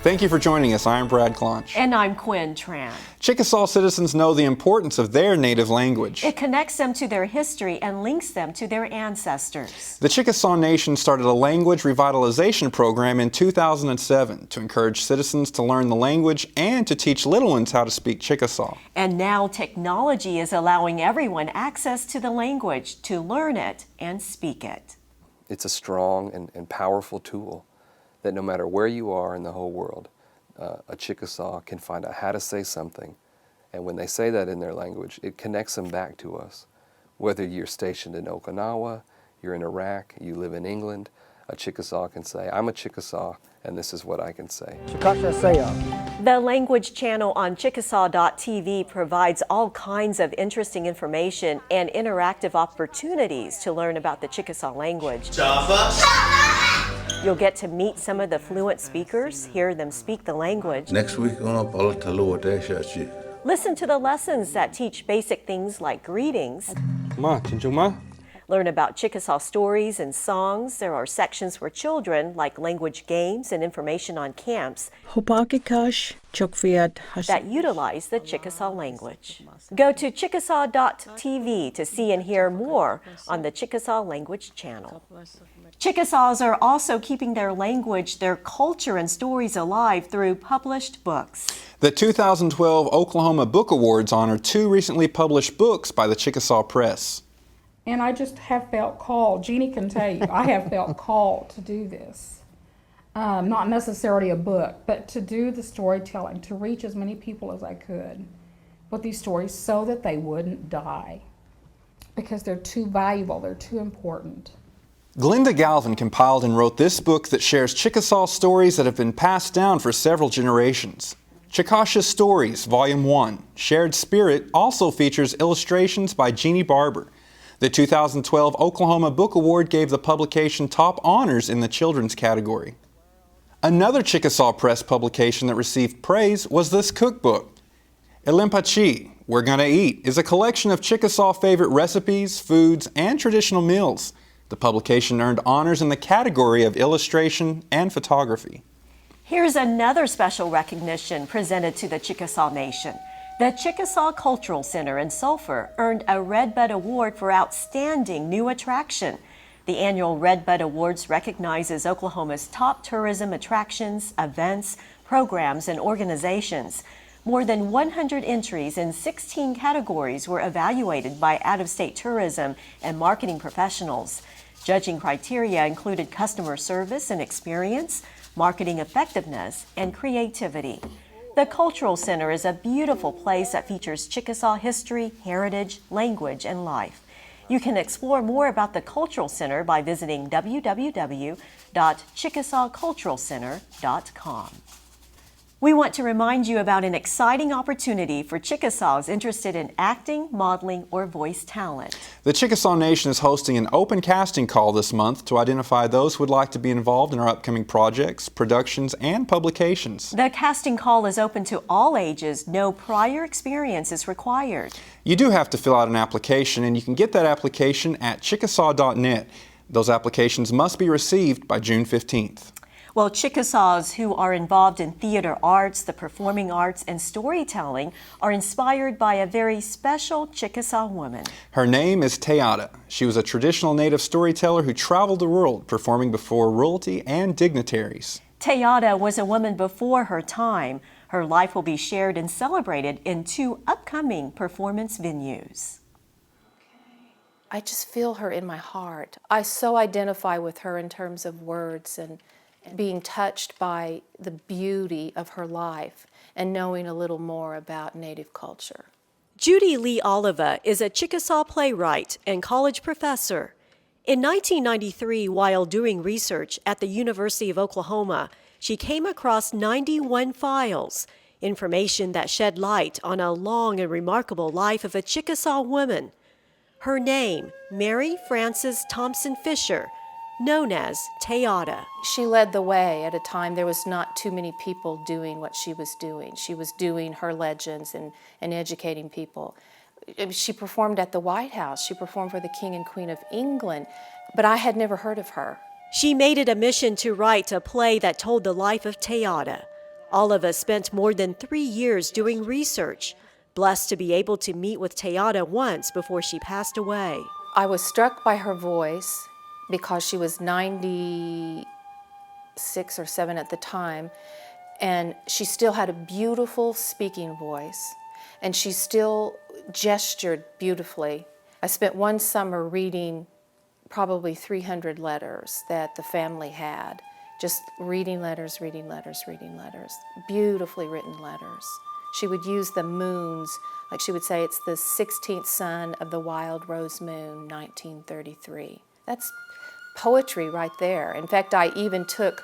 Thank you for joining us. I'm Brad Clonch. And I'm Quinn Tran. Chickasaw citizens know the importance of their native language. It connects them to their history and links them to their ancestors. The Chickasaw Nation started a language revitalization program in 2007 to encourage citizens to learn the language and to teach little ones how to speak Chickasaw. And now technology is allowing everyone access to the language to learn it and speak it. It's a strong and powerful tool that no matter where you are in the whole world, a Chickasaw can find out how to say something. And when they say that in their language, it connects them back to us. Whether you're stationed in Okinawa, you're in Iraq, you live in England, a Chickasaw can say, I'm a Chickasaw, and this is what I can say. The language channel on Chickasaw.tv provides all kinds of interesting information and interactive opportunities to learn about the Chickasaw language. You'll get to meet some of the fluent speakers, hear them speak the language. Next week, Listen to the lessons that teach basic things like greetings. Learn about Chickasaw stories and songs. There are sections for children like language games and information on camps that utilize the Chickasaw language. Go to Chickasaw.tv to see and hear more on the Chickasaw language channel. Chickasaws are also keeping their language, their culture, and stories alive through published books. The 2012 Oklahoma Book Awards honor 2 recently published books by the Chickasaw Press. And I just have felt called, Jeannie can tell you, I have felt called to do this. Not necessarily a book, but to do the storytelling, to reach as many people as I could with these stories so that they wouldn't die. Because they're too valuable, they're too important. Glenda Galvin compiled and wrote this book that shares Chickasaw stories that have been passed down for several generations. Chikasha Stories, Volume 1, Shared Spirit, also features illustrations by Jeannie Barber. The 2012 Oklahoma Book Award gave the publication top honors in the children's category. Another Chickasaw Press publication that received praise was this cookbook. Ilimpa'chi, We're Gonna Eat, is a collection of Chickasaw favorite recipes, foods, and traditional meals. The publication earned honors in the category of illustration and photography. Here's another special recognition presented to the Chickasaw Nation. The Chickasaw Cultural Center in Sulphur earned a Redbud Award for Outstanding New Attraction. The annual Redbud Awards recognizes Oklahoma's top tourism attractions, events, programs, and organizations. More than 100 entries in 16 categories were evaluated by out-of-state tourism and marketing professionals. Judging criteria included customer service and experience, marketing effectiveness, and creativity. The Cultural Center is a beautiful place that features Chickasaw history, heritage, language, and life. You can explore more about the Cultural Center by visiting www.chickasawculturalcenter.com. We want to remind you about an exciting opportunity for Chickasaws interested in acting, modeling, or voice talent. The Chickasaw Nation is hosting an open casting call this month to identify those who would like to be involved in our upcoming projects, productions, and publications. The casting call is open to all ages. No prior experience is required. You do have to fill out an application, and you can get that application at chickasaw.net. Those applications must be received by June 15th. Well, Chickasaws who are involved in theater arts, the performing arts, and storytelling are inspired by a very special Chickasaw woman. Her name is Tana. She was a traditional native storyteller who traveled the world performing before royalty and dignitaries. Tana was a woman before her time. Her life will be shared and celebrated in 2 upcoming performance venues. I just feel her in my heart. I so identify with her in terms of words and being touched by the beauty of her life and knowing a little more about Native culture. JudyLee Oliva is a Chickasaw playwright and college professor. In 1993, while doing research at the University of Oklahoma, she came across 91 files, information that shed light on a long and remarkable life of a Chickasaw woman. Her name, Mary Frances Thompson Fisher, known as Tana. She led the way at a time there was not too many people doing what she was doing. She was doing her legends and educating people. She performed at the White House. She performed for the King and Queen of England, but I had never heard of her. She made it a mission to write a play that told the life of Tana. Oliva spent more than 3 years doing research, blessed to be able to meet with Tana once before she passed away. I was struck by her voice because she was 96 or 7 at the time, and she still had a beautiful speaking voice, and she still gestured beautifully. I spent one summer reading probably 300 letters that the family had, just reading letters, reading letters, reading letters, beautifully written letters. She would use the moons, like she would say, it's the 16th sun of the wild rose moon, 1933. That's poetry right there. In fact, I even took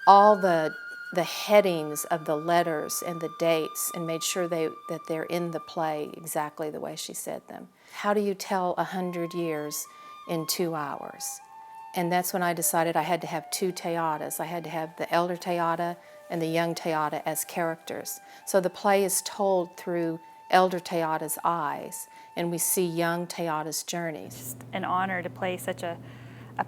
all the headings of the letters and the dates and made sure that they're in the play exactly the way she said them. How do you tell 100 years in 2 hours? And that's when I decided I had to have 2 Teatas. I had to have the elder Teata and the young Teata as characters. So the play is told through elder Teata's eyes, and we see young Teata's journey. It's just an honor to play such a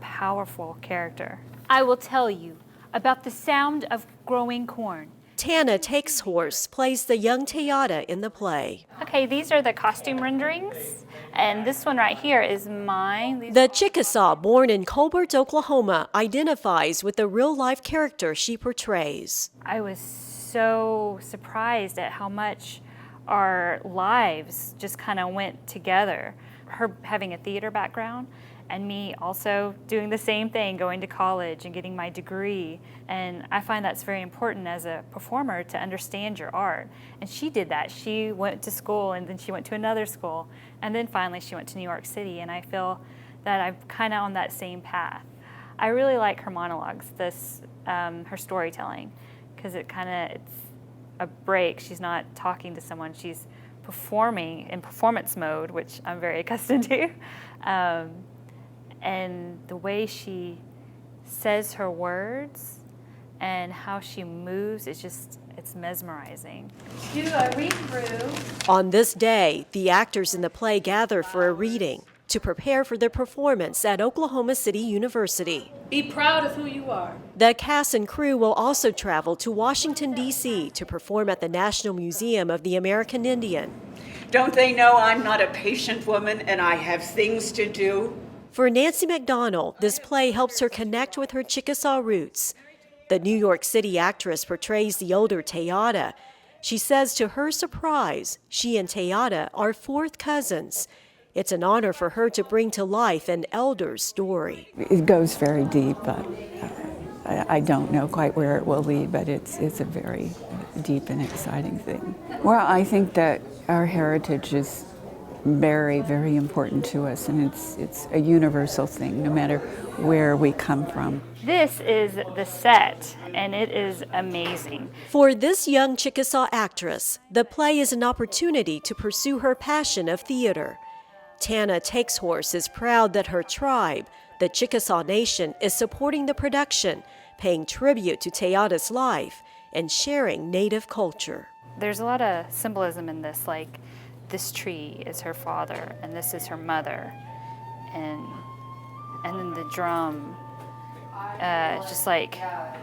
powerful character. I will tell you about the sound of growing corn. Tana Takes Horse plays the young Teata in the play. Okay, these are the costume renderings, and this one right here is mine. The Chickasaw, born in Colbert, Oklahoma, identifies with the real-life character she portrays. I was so surprised at how much our lives just kind of went together. Her having a theater background, and me also doing the same thing, going to college and getting my degree. And I find that's very important as a performer to understand your art. And she did that. She went to school, and then she went to another school, and then finally she went to New York City, and I feel that I'm kind of on that same path. I really like her monologues, her storytelling, because it's a break. She's not talking to someone, she's performing in performance mode, which I'm very accustomed to. And the way she says her words and how she moves, it's mesmerizing. Do a read through. On this day, the actors in the play gather for a reading to prepare for their performance at Oklahoma City University. Be proud of who you are. The cast and crew will also travel to Washington, D.C. to perform at the National Museum of the American Indian. Don't they know I'm not a patient woman and I have things to do? For Nancy McDonald, this play helps her connect with her Chickasaw roots. The New York City actress portrays the older Teata. She says to her surprise, she and Teata are 4th cousins. It's an honor for her to bring to life an elder's story. It goes very deep. I don't know quite where it will lead, but it's a very deep and exciting thing. Well, I think that our heritage is very, very important to us, and it's a universal thing, no matter where we come from. This is the set, and it is amazing. For this young Chickasaw actress, the play is an opportunity to pursue her passion of theater. Tana Takes Horse is proud that her tribe, the Chickasaw Nation, is supporting the production, paying tribute to Teata's life, and sharing Native culture. There's a lot of symbolism in this, like this tree is her father, and this is her mother, and then the drum, just like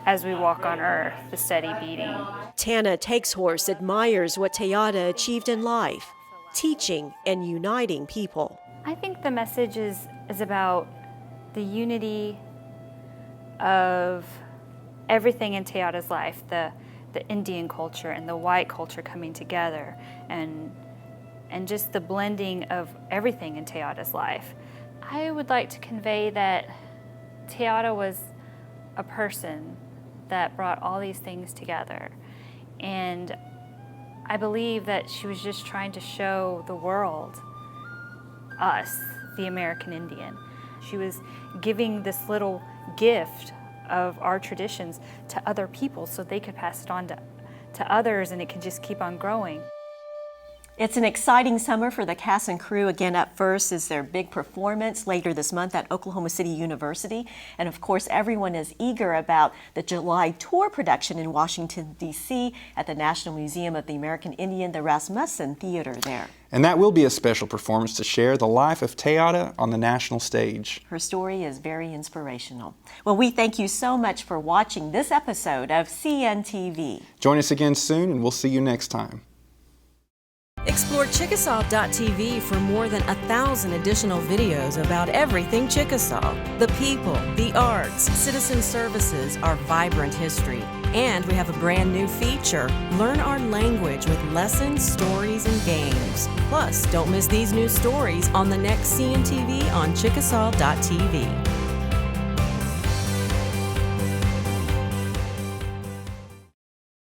as we walk on earth, the steady beating. Tana Takes Horse admires what Teata achieved in life, teaching and uniting people. I think the message is about the unity of everything in Teata's life, the Indian culture and the white culture coming together, and just the blending of everything in Teata's life. I would like to convey that Teata was a person that brought all these things together. And I believe that she was just trying to show the world, us, the American Indian. She was giving this little gift of our traditions to other people so they could pass it on to others, and it could just keep on growing. It's an exciting summer for the cast and crew. Again, up first is their big performance later this month at Oklahoma City University. And of course, everyone is eager about the July tour production in Washington, D.C. at the National Museum of the American Indian, the Rasmussen Theater there. And that will be a special performance to share the life of Tana on the national stage. Her story is very inspirational. Well, we thank you so much for watching this episode of CNTV. Join us again soon, and we'll see you next time. Explore Chickasaw.tv for more than 1,000 additional videos about everything Chickasaw. The people, the arts, citizen services, our vibrant history. And we have a brand new feature, Learn Our Language with lessons, stories, and games. Plus, don't miss these new stories on the next CNTV on Chickasaw.tv.